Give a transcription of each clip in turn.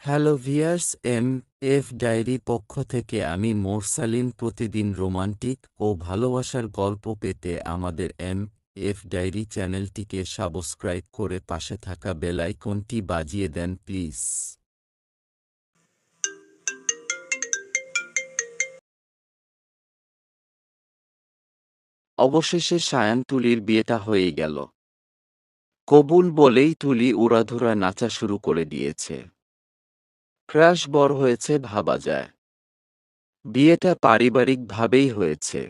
Hello viewers, F diary পক্ষ থেকে আমি মোরসালিন। প্রতিদিন রোমান্টিক ও ভালোবাসার গল্প পেতে আমাদের এফ ডায়েরি চ্যানেলটিকে সাবস্ক্রাইব করে পাশে থাকা বেল আইকনটি বাজিয়ে দেন প্লিজ। অবশেষে সায়ান তুলির বিয়েটা হয়ে গেল। কবুল বলেই তুলি উড়াধুরা নাচা শুরু করে দিয়েছে। ক্রাশ বর হয়েছে ভাবা যায়। বিয়েটা পারিবারিকভাবেই হয়েছে।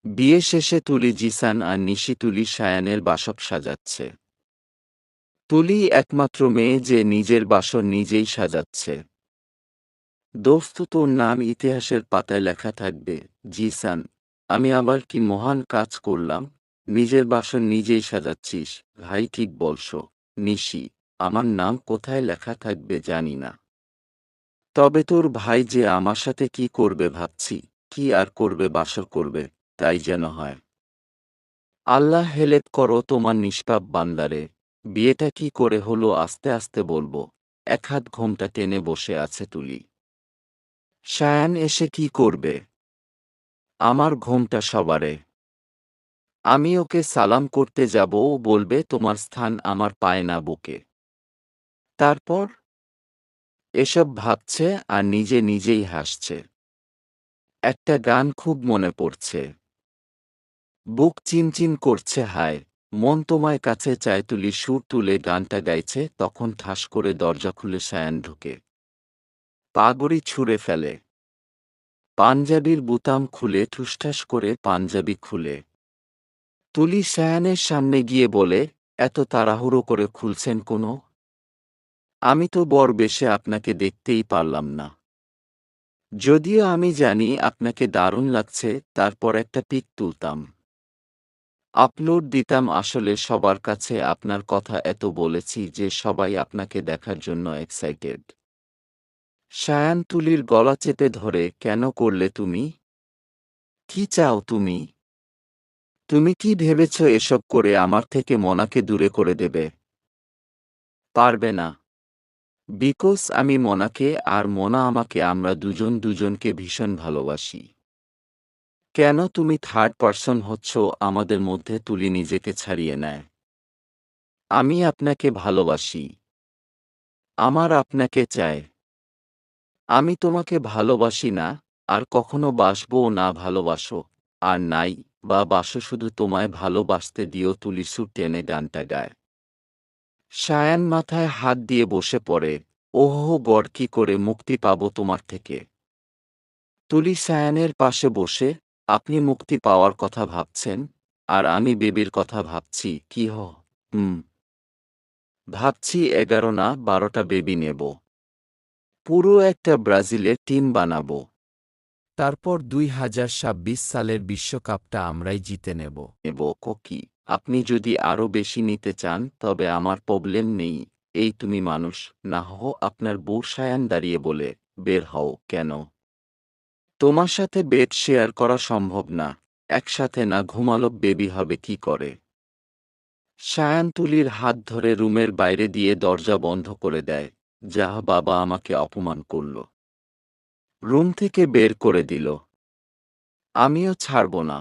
বিয়ে শেষে তুলি জিসান আর নিশি তুলি সায়ানের বাসক সাজাচ্ছে। তুলি একমাত্র মেয়ে যে নিজের বাসর নিজেই সাজাচ্ছে। দোস্ত, তোর নাম ইতিহাসের পাতায় লেখা থাকবে। জিসান: আমি আবার কি মহান কাজ করলাম? নিজের বাসর নিজেই সাজাচ্ছিস। ভাই ঠিক বলছো। নিশি: আমার নাম কোথায় লেখা থাকবে জানি না, তবে তোর ভাই যে আমার সাথে কি করবে ভাবছি। কি আর করবে, বাসর করবে, তাই যেন হয়। আল্লাহ হেলেপ করো তোমার নিষ্পাপ বান্দারে। বিয়েটা কি করে হলো আস্তে আস্তে বলবো। এক হাত ঘোমটা টেনে বসে আছে তুলি। সায়ান এসে কি করবে? আমার ঘোমটা সবারে। আমি ওকে সালাম করতে যাব, ও বলবে তোমার স্থান আমার পায়ে না বুকে। তারপর এসব ভাবছে আর নিজে নিজেই হাসছে। একটা গান খুব মনে পড়ছে। বুক চিনচিন করছে, হায় মন তোমায় কাছে চায়। তুলি সুর তুলে গানটা গাইছে, তখন ঠাস করে দরজা খুলে সায়ান ঢুকে। পাগড়ি ছুঁড়ে ফেলে। পাঞ্জাবির বুতাম খুলে ঠুসঠাস করে পাঞ্জাবি খুলে। তুলি সায়ানের সামনে গিয়ে বলে, এত তাড়াহুড়ো করে খুলছেন কোনো? আমি তো বর বেশে আপনাকে দেখতেই পারলাম না। যদিও আমি জানি আপনাকে দারুণ লাগছে, তারপর একটা পিক তুলতাম, আপলোড দিতাম। আসলে সবার কাছে আপনার কথা এত বলেছি যে সবাই আপনাকে দেখার জন্য এক্সাইটেড। সায়ান তুলির গলা চেপে ধরে, কেন করলে তুমি? কি চাও তুমি? তুমি কি ভেবেছ এসব করে আমার থেকে মনাকে দূরে করে দেবে? পারবে না। বিকজ আমি মনাকে আর মনা আমাকে, আমরা দুজন দুজনকে ভীষণ ভালোবাসি। কেন তুমি থার্ড পারসন হচ্ছ আমাদের মধ্যে? তুলি নিজেকে ছাড়িয়ে নেয়। আমি আপনাকে ভালোবাসি। আমার আপনাকে চাই। আমি তোমাকে ভালোবাসি না, আর কখনো বাসবও না। ভালোবাসো আর নাই বা বাসো, শুধু তোমায় ভালোবাসতে দিও। তুলি সুর টেনে গানটা গায়। সায়ান মাথায় হাত দিয়ে বসে পড়ে। ওহো বর, কি করে মুক্তি পাবো তোমার থেকে? তুলি সায়ানের পাশে বসে, আপনি মুক্তি পাওয়ার কথা ভাবছেন, আর আমি বেবির কথা ভাবছি। কি হুম, ভাবছি 11 না 12টা বেবি নেব। পুরো একটা ব্রাজিলের টিম বানাবো। তারপর 2026 সালের বিশ্বকাপটা আমরাই জিতে নেব। কি আপনি যদি আরও বেশি নিতে চান তবে আমার প্রবলেম নেই। এই তুমি মানুষ না হও। আপনার বউ সায়ান দাঁড়িয়ে বলে, বের হও। কেন? তোমার সাথে বেড শেয়ার করা সম্ভব না। একসাথে না ঘুমালো বেবি হবে কি করে? সায়ান তুলির হাত ধরে রুমের বাইরে দিয়ে দরজা বন্ধ করে দেয়। যা বাবা, আমাকে অপমান করল, রুম থেকে বের করে দিল। আমিও ছাড়ব না।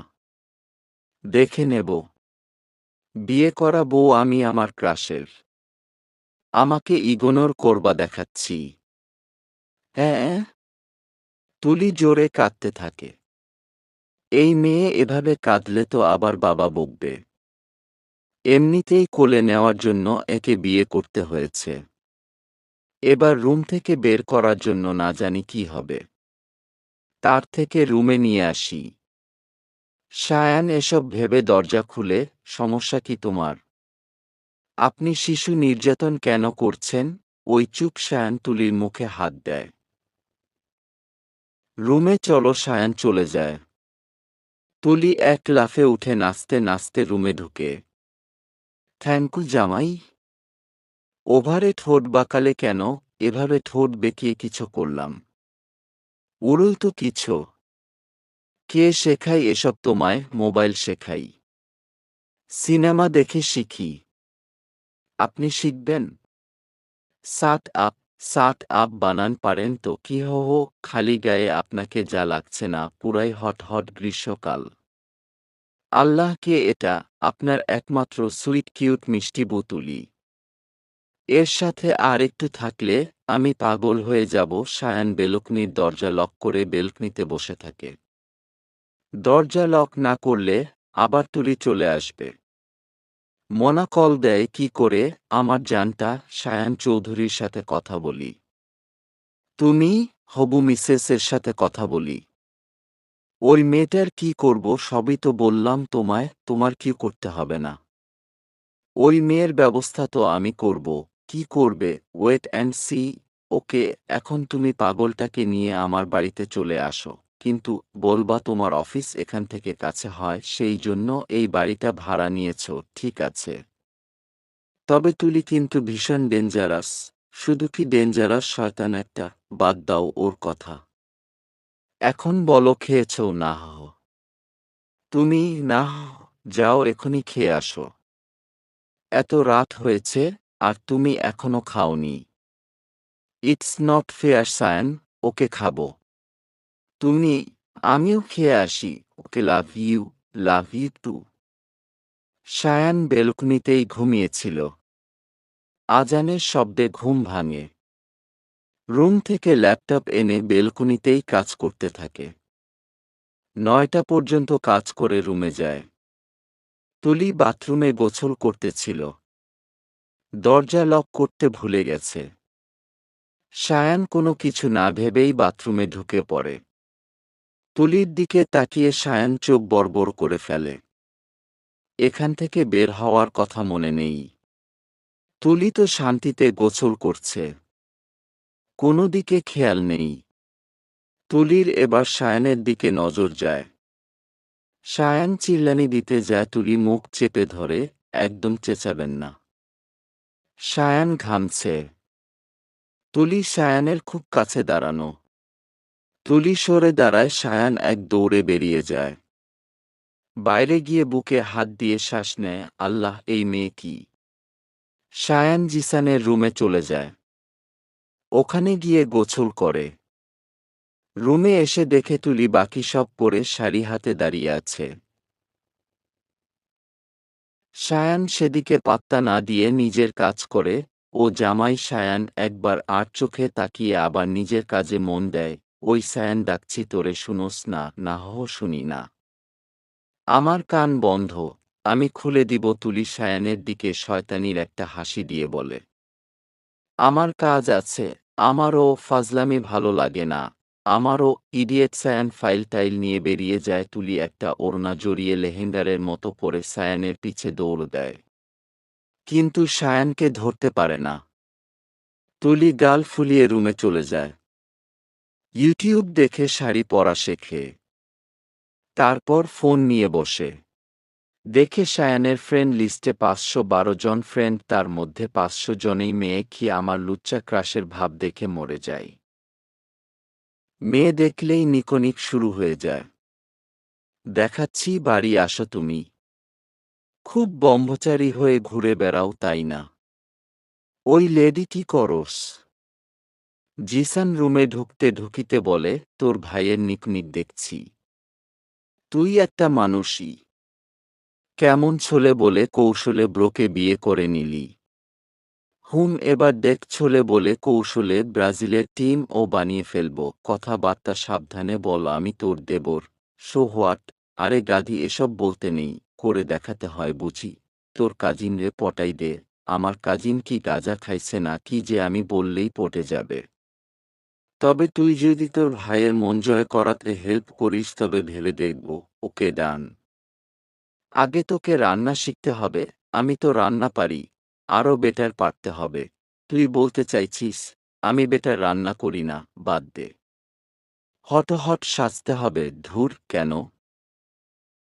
দেখে নেব। বিয়ে করা বউ আমি আমার ক্রাশের। আমাকে ইগনোর করবা দেখাচ্ছি। হ্যাঁ। তুলি জোরে কাঁদতে থাকে। এই মেয়ে এভাবে কাঁদলে তো আবার বাবা বকবে। এমনিতেই কোলে নেওয়ার জন্য একে বিয়ে করতে হয়েছে। এবার রুম থেকে বের করার জন্য না জানি কি হবে। তার থেকে রুমে নিয়ে আসি। সায়ান এসব ভেবে দরজা খুলে, সমস্যা কি তোমার? আপনি শিশু নির্যাতন কেন করছেন? ওই চুপ। সায়ান তুলির মুখে হাত দেয়। রুমে চলো। সায়ান চলে যায়। তুলি এক লাফে উঠে নাচতে নাচতে রুমে ঢুকে। থ্যাঙ্কু জামাই। ওভারে ঠোঁট বাঁকালে কেন? এভাবে ঠোঁট বেঁকিয়ে কিছু করলাম? উড়ুল তো কিছু। কে শেখাই এসব তোমায়? মোবাইল শেখাই। সিনেমা দেখে শিখি। আপনি শিখবেন? Shut up. সাট আপ বানান পারেন তো কি হো খালি গায়ে আপনাকে যা লাগছে না পুরাই হট হট গ্রীষ্মকাল। আল্লাহকে এটা আপনার একমাত্র সুইট কিউট মিষ্টি বুতুলি। এর সাথে আর একটু থাকলে আমি পাগল হয়ে যাব। সায়ান বেলকনির দরজা লক করে বেলকনিতে বসে থাকে। দরজা লক না করলে আবার তুলি চলে আসবে। মনা কল দেয় কি করে আমার জানটা সায়ান চৌধুরীর সাথে কথা বলি। তুমি হবু মিসেসের সাথে কথা বলি। ওই মেয়েটার কি করব সবই তো বললাম তোমায়, তোমার কি করতে হবে না। ওই মেয়ের ব্যবস্থা তো আমি করব। কি করবে? Wait and C. ওকে, এখন তুমি পাগলটাকে নিয়ে আমার বাড়িতে চলে আসো, কিন্তু বলবা তোমার অফিস এখান থেকে কাছে হয় সেই জন্য এই বাড়িটা ভাড়া নিয়েছ, ঠিক আছে? তবে তুলি কিন্তু ভীষণ ডেঞ্জারাস। শুধু কি ডেঞ্জারাস শয়তান একটা, বাদ দাও ওর কথা। এখন বলো খেয়েছ না? তুমি না, যাও এখনই খেয়ে আসো। এত রাত হয়েছে আর তুমি এখনো খাওনি। ইটস নট ফেয়ার সায়ান, ওকে খাবো। তুমি, আমিও খেয়ে আসি। ওকে, লাভ ইউ টু। সায়ান বেলকনিতেই ঘুমিয়েছিল। আজানের শব্দে ঘুম ভাঙে। রুম থেকে ল্যাপটপ এনে বেলকনিতেই কাজ করতে থাকে। 9টা পর্যন্ত কাজ করে রুমে যায়। তুলি বাথরুমে গোসল করতেছিল। দরজা লক করতে ভুলে গেছে। সায়ান কোনো কিছু না ভেবেই বাথরুমে ঢুকে পড়ে। তুলির দিকে তাকিয়ে সায়ান চোখ বড়বড় করে ফেলে। এখান থেকে বের হওয়ার কথা মনে নেই। তুলি তো শান্তিতে গোসল করছে, কোনো দিকে খেয়াল নেই। তুলির এবার সায়ানের দিকে নজর যায়। সায়ান চিল্লানি দিতে যায়, তুলি মুখ চেপে ধরে, একদম চেঁচাবেন না। সায়ান ঘামছে। তুলি সায়ানের খুব কাছে দাঁড়ানো। তুলি সরে দাঁড়ায়, সায়ান এক দৌড়ে বেরিয়ে যায়। বাইরে গিয়ে বুকে হাত দিয়ে শ্বাস নেয়, আল্লাহ, এই মেয়ে কি? সায়ান জিসানের রুমে চলে যায়। ওখানে গিয়ে গোসল করে। রুমে এসে দেখে তুলি বাকি সব পরে শাড়ি হাতে দাঁড়িয়ে আছে। সায়ান সেদিকে পাত্তা না দিয়ে নিজের কাজ করে। ও জামাই সায়ান একবার আর চোখে তাকিয়ে আবার নিজের কাজে মন দেয়। ওই সায়ান ডাকছি তোরে, শুনোস না? না শুনি না। আমার কান বন্ধ, আমি খুলে দিব। তুলি সায়ানের দিকে শয়তানির একটা হাসি দিয়ে বলে, আমার কাজ আছে, আমারও ফাজলামি ভালো লাগে না। আমারও। ইডিয়েট সায়ান ফাইল টাইল নিয়ে বেরিয়ে যায়। তুলি একটা ওড়না জড়িয়ে লেহেঙ্গারের মতো পরে সায়ানের পিছে দৌড় দেয়। কিন্তু সায়ানকে ধরতে পারে না। তুলি গাল ফুলিয়ে রুমে চলে যায়। ইউটিউব দেখে শাড়ি পরা শেখে। তারপর ফোন নিয়ে বসে দেখে সায়ানের ফ্রেন্ড লিস্টে 512 জন ফ্রেন্ড, তার মধ্যে 500 জনেই মেয়ে। কি আমার লুচ্চা ক্রাশের ভাব দেখে মরে যায়। মেয়ে দেখলেই নিকনিক শুরু হয়ে যায়। দেখাচ্ছি, বাড়ি আসো তুমি। খুব ব্রহ্মচারী হয়ে ঘুরে বেড়াও, তাই না? ওই লেডি কি করস? জিসান রুমে ঢুকিতে বলে, তোর ভাইয়ের নিকনিক দেখছি। তুই একটা মানুষই কেমন ছোলে বলে কৌশলে ব্রোকে বিয়ে করে নিলি। এবার দেখ, ছোলে বলে কৌশলে ব্রাজিলের টিম ও বানিয়ে ফেলব। কথাবার্তা সাবধানে বল, আমি তোর দেবর। So what? আরে গাধি, এসব বলতে নেই, করে দেখাতে হয় বুঝি। তোর কাজিনরে পটাই দে। আমার কাজিন কি গাঁজা খাইছে না কি যে আমি বললেই পটে যাবে? তবে তুই যদি তোর ভাইয়ের মন জয় করাতে হেল্প করিস তবে ভেবে দেখব। ওকে ডান। আগে তোকে রান্না শিখতে হবে। আমি তো রান্না পারি, আরও বেটার পারতে হবে। তুই বলতে চাইছিস আমি বেটার রান্না করি না? বাদ দে। হট সাজতে হবে? ধুর, কেন?